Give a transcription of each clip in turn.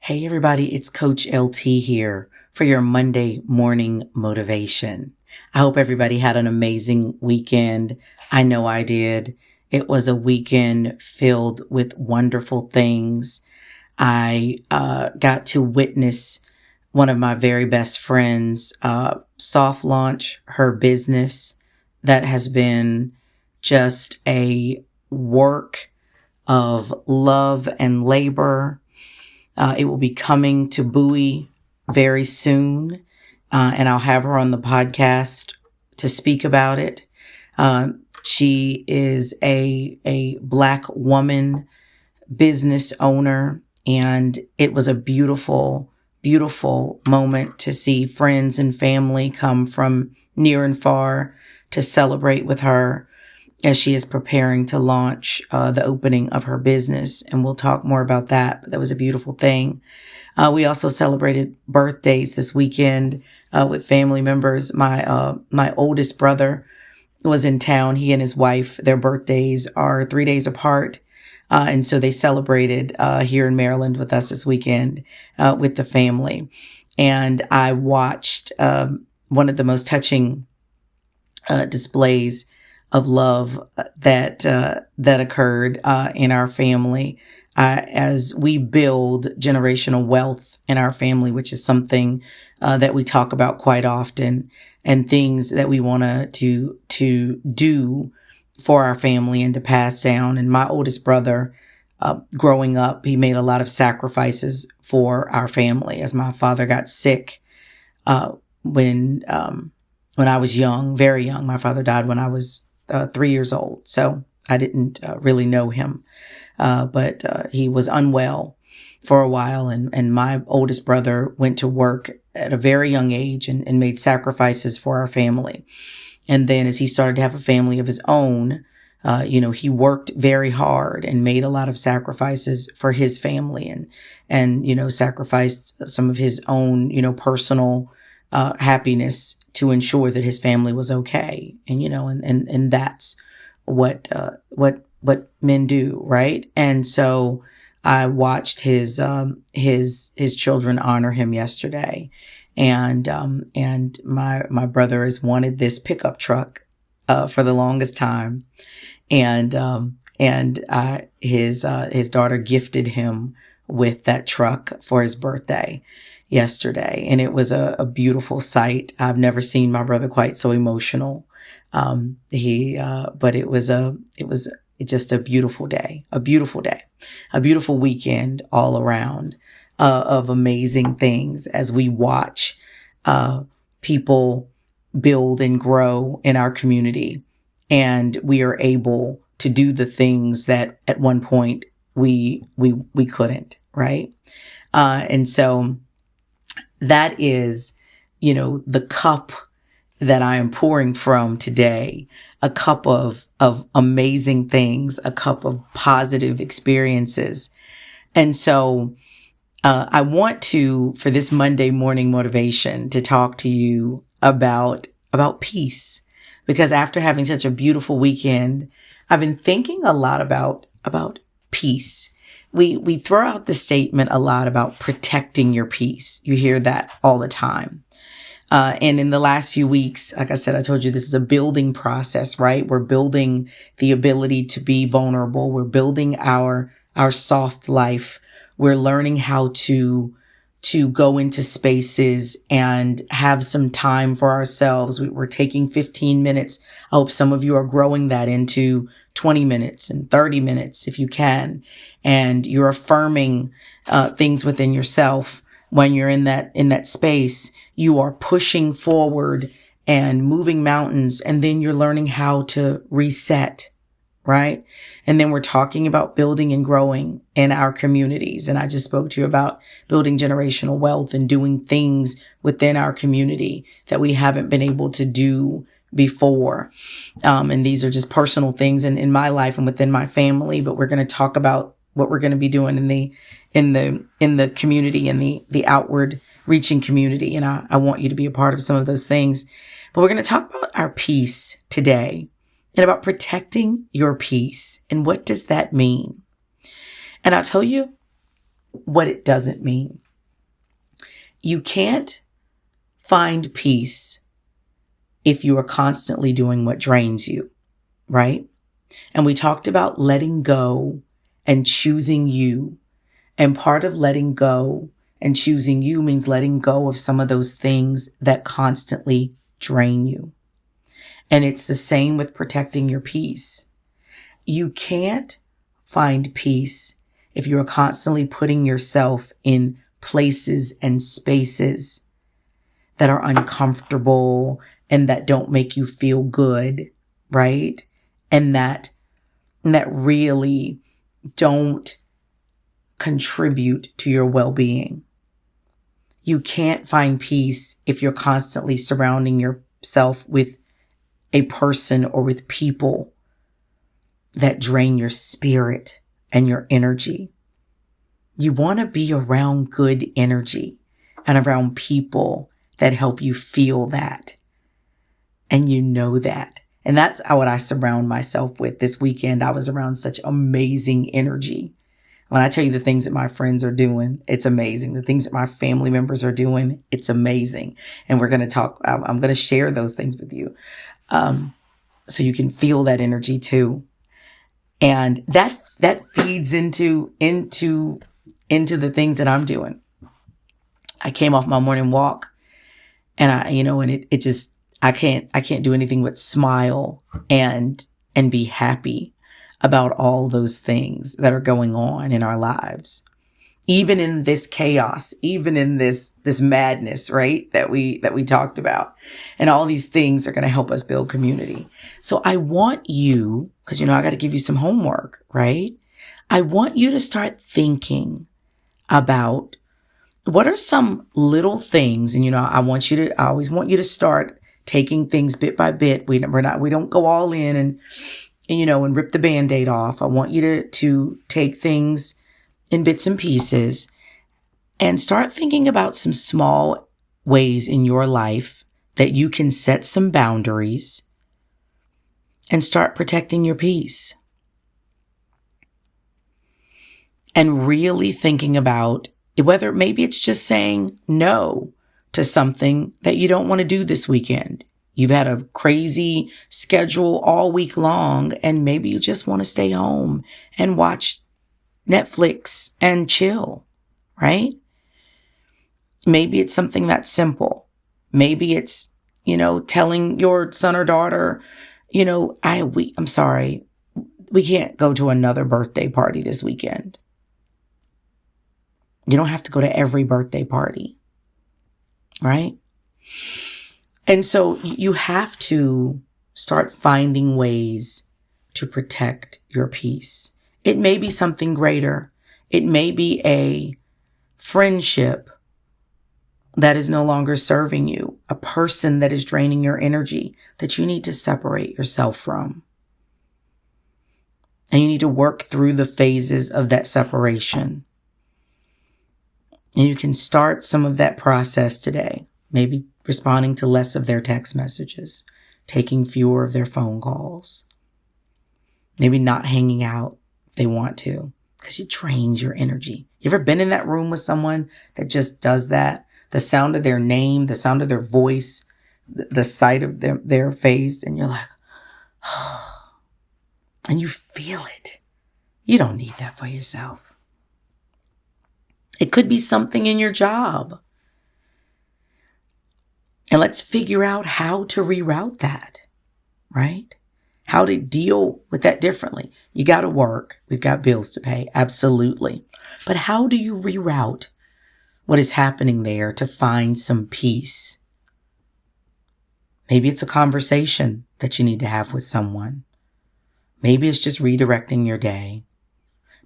Hey everybody, it's Coach LT here for your Monday morning motivation. I hope everybody had an amazing weekend. I know I did. It was a weekend filled with wonderful things. I got to witness one of my very best friends soft launch her business that has been just a work of love and labor. It will be coming to Bowie very soon, and I'll have her on the podcast to speak about it. She is a Black woman business owner, and it was a beautiful, beautiful moment to see friends and family come from near and far to celebrate with her as she is preparing to launch the opening of her business. And we'll talk more about that. But that was a beautiful thing. We also celebrated birthdays this weekend with family members. My oldest brother was in town. He and his wife, their birthdays are 3 days apart. And so they celebrated here in Maryland with us this weekend with the family. And I watched one of the most touching displays of love that occurred in our family as we build generational wealth in our family, which is something that we talk about quite often, and things that we want to do for our family and to pass down. And my oldest brother, growing up, he made a lot of sacrifices for our family. As my father got sick when I was young, very young. My father died when I was 3 years old, so I didn't really know him. But he was unwell for a while, and my oldest brother went to work at a very young age and made sacrifices for our family. And then as he started to have a family of his own, he worked very hard and made a lot of sacrifices for his family and sacrificed some of his own, personal happiness to ensure that his family was okay. And that's what men do, right? And so I watched his children honor him yesterday. And my brother has wanted this pickup truck for the longest time. And his daughter gifted him with that truck for his birthday yesterday. And it was a beautiful sight. I've never seen my brother quite so emotional. But it was just a beautiful day, a beautiful weekend all around, of amazing things as we watch, people build and grow in our community. And we are able to do the things that at one point we couldn't, right? And so that is, the cup that I am pouring from today, a cup of amazing things, a cup of positive experiences. And so I want to, for this Monday morning motivation, to talk to you about peace. Because after having such a beautiful weekend, I've been thinking a lot about peace. We throw out the statement a lot about protecting your peace. You hear that all the time. And in the last few weeks, like I said, I told you this is a building process, right? We're building the ability to be vulnerable. We're building our soft life. We're learning how to go into spaces and have some time for ourselves. We're taking 15 minutes. I hope some of you are growing that into 20 minutes and 30 minutes if you can. And you're affirming things within yourself. When you're in that space, you are pushing forward and moving mountains, and then you're learning how to reset, right? And then we're talking about building and growing in our communities. And I just spoke to you about building generational wealth and doing things within our community that we haven't been able to do before. And these are just personal things in my life and within my family, but we're going to talk about what we're going to be doing in the community and the outward reaching community. And I want you to be a part of some of those things. But we're going to talk about our peace today and about protecting your peace. And what does that mean? And I'll tell you, what it doesn't mean. You can't find peace if you are constantly doing what drains you, right? And we talked about letting go and choosing you. And part of letting go and choosing you means letting go of some of those things that constantly drain you. And it's the same with protecting your peace. You can't find peace if you're constantly putting yourself in places and spaces that are uncomfortable and that don't make you feel good, right? And that really don't contribute to your well-being. You can't find peace if you're constantly surrounding yourself with a person or with people that drain your spirit and your energy. You want to be around good energy and around people that help you feel that. And you know that. And that's what I surround myself with. This weekend, I was around such amazing energy. When I tell you the things that my friends are doing, it's amazing. The things that my family members are doing, it's amazing. And we're going to talk, I'm going to share those things with you. So you can feel that energy too. And that feeds into the things that I'm doing. I came off my morning walk and it just, I can't do anything but smile and be happy about all those things that are going on in our lives. Even in this chaos, even in this madness, right? That we talked about. And all these things are going to help us build community. So I want you, because I got to give you some homework, right? I want you to start thinking about what are some little things, and I always want you to start taking things bit by bit. We don't go all in and rip the Band-Aid off. I want you to take things in bits and pieces and start thinking about some small ways in your life that you can set some boundaries and start protecting your peace. And really thinking about whether maybe it's just saying no to something that you don't want to do this weekend. You've had a crazy schedule all week long, and maybe you just want to stay home and watch Netflix and chill, right? Maybe it's something that's simple. Maybe it's, telling your son or daughter, I'm sorry, we can't go to another birthday party this weekend. You don't have to go to every birthday party, right? And so you have to start finding ways to protect your peace. It may be something greater. It may be a friendship that is no longer serving you, a person that is draining your energy that you need to separate yourself from. And you need to work through the phases of that separation. And you can start some of that process today. Maybe responding to less of their text messages, taking fewer of their phone calls. Maybe not hanging out if they want to, because it drains your energy. You ever been in that room with someone that just does that? The sound of their name, the sound of their voice, the sight of their face, and you're like, oh, and you feel it. You don't need that for yourself. It could be something in your job. And let's figure out how to reroute that, right? How to deal with that differently. You got to work. We've got bills to pay. Absolutely. But how do you reroute what is happening there to find some peace? Maybe it's a conversation that you need to have with someone. Maybe it's just redirecting your day.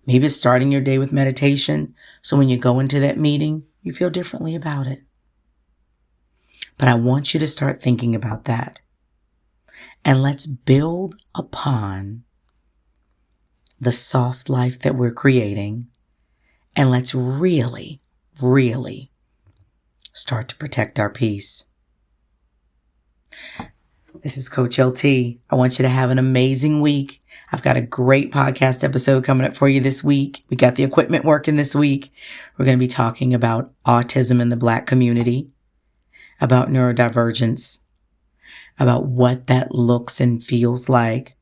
Maybe it's starting your day with meditation, so when you go into that meeting, you feel differently about it. But I want you to start thinking about that. And let's build upon the soft life that we're creating. And let's really, really start to protect our peace. This is Coach LT. I want you to have an amazing week. I've got a great podcast episode coming up for you this week. We got the equipment working this week. We're going to be talking about autism in the Black community, about neurodivergence, about what that looks and feels like.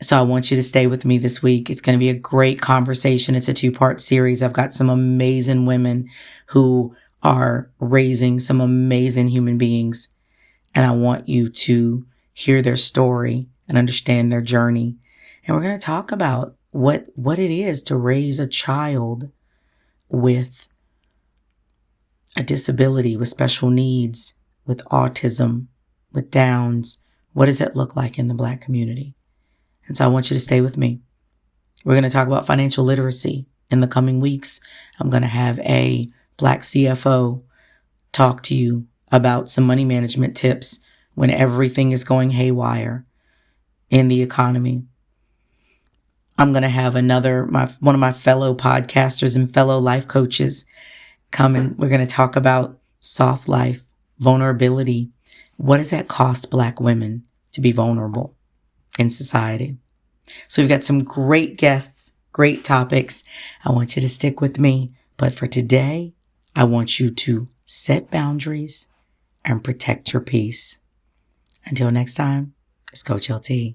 So I want you to stay with me this week. It's going to be a great conversation. It's a 2-part series. I've got some amazing women who are raising some amazing human beings. And I want you to hear their story and understand their journey. And we're going to talk about what it is to raise a child with a disability, with special needs, with autism, with Downs. What does it look like in the Black community? And so I want you to stay with me. We're going to talk about financial literacy in the coming weeks. I'm going to have a Black CFO talk to you about some money management tips when everything is going haywire in the economy. I'm going to have one of my fellow podcasters and fellow life coaches come, and we're going to talk about soft life, vulnerability. What does that cost Black women to be vulnerable in society? So we've got some great guests, great topics. I want you to stick with me. But for today, I want you to set boundaries and protect your peace. Until next time, it's Coach LT.